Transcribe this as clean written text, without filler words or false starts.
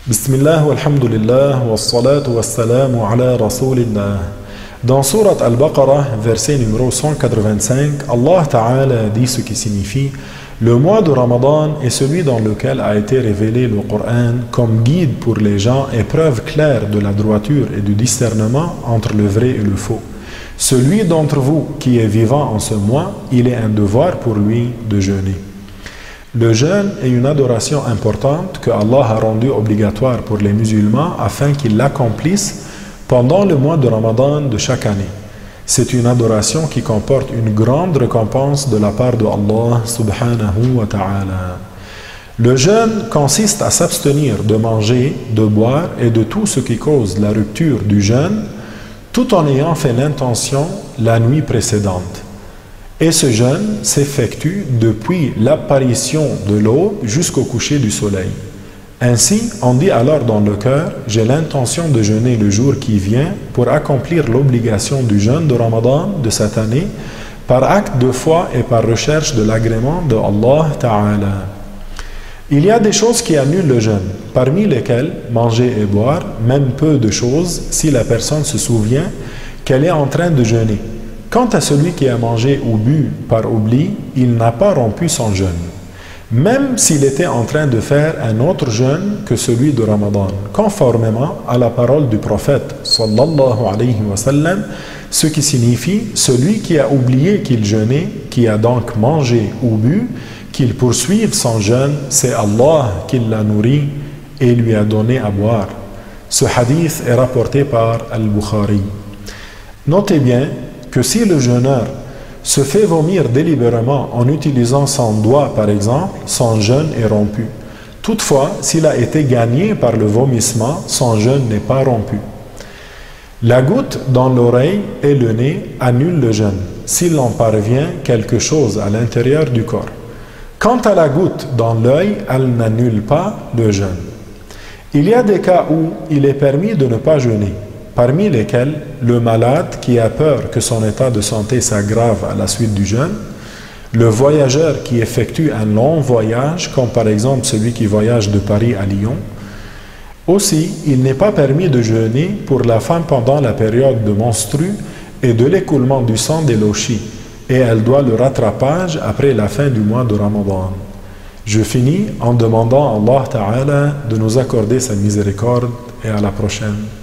Bismillah walhamdulillah wassalatu wassalamu ala rasulillah. Dans Surat Al-Baqarah, verset numéro 185, Allah Ta'ala dit ce qui signifie: le mois de Ramadan est celui dans lequel a été révélé le Coran comme guide pour les gens et preuve claire de la droiture et du discernement entre le vrai et le faux. Celui d'entre vous qui est vivant en ce mois, il est un devoir pour lui de jeûner. Le jeûne est une adoration importante que Allah a rendue obligatoire pour les musulmans afin qu'ils l'accomplissent pendant le mois de Ramadan de chaque année. C'est une adoration qui comporte une grande récompense de la part de Allah subhanahu wa ta'ala. Le jeûne consiste à s'abstenir de manger, de boire et de tout ce qui cause la rupture du jeûne, tout en ayant fait l'intention la nuit précédente. Et ce jeûne s'effectue depuis l'apparition de l'aube jusqu'au coucher du soleil. Ainsi, on dit alors dans le cœur: j'ai l'intention de jeûner le jour qui vient pour accomplir l'obligation du jeûne de Ramadan de cette année par acte de foi et par recherche de l'agrément de Allah Ta'ala. Il y a des choses qui annulent le jeûne, parmi lesquelles manger et boire, même peu de choses si la personne se souvient qu'elle est en train de jeûner. Quant à celui qui a mangé ou bu par oubli, il n'a pas rompu son jeûne, même s'il était en train de faire un autre jeûne que celui de Ramadan, conformément à la parole du prophète sallallahu alayhi wa sallam, ce qui signifie: celui qui a oublié qu'il jeûnait, qui a donc mangé ou bu, qu'il poursuive son jeûne, c'est Allah qui l'a nourri et lui a donné à boire. Ce hadith est rapporté par Al-Bukhari. Notez bien que si le jeûneur se fait vomir délibérément en utilisant son doigt par exemple, son jeûne est rompu. Toutefois, s'il a été gagné par le vomissement, son jeûne n'est pas rompu. La goutte dans l'oreille et le nez annule le jeûne, s'il en parvient quelque chose à l'intérieur du corps. Quant à la goutte dans l'œil, elle n'annule pas le jeûne. Il y a des cas où il est permis de ne pas jeûner, parmi lesquels le malade qui a peur que son état de santé s'aggrave à la suite du jeûne, le voyageur qui effectue un long voyage, comme par exemple celui qui voyage de Paris à Lyon. Aussi, il n'est pas permis de jeûner pour la femme pendant la période de menstrue et de l'écoulement du sang des lochis, et elle doit le rattrapage après la fin du mois de Ramadan. Je finis en demandant à Allah Ta'ala de nous accorder sa miséricorde et à la prochaine.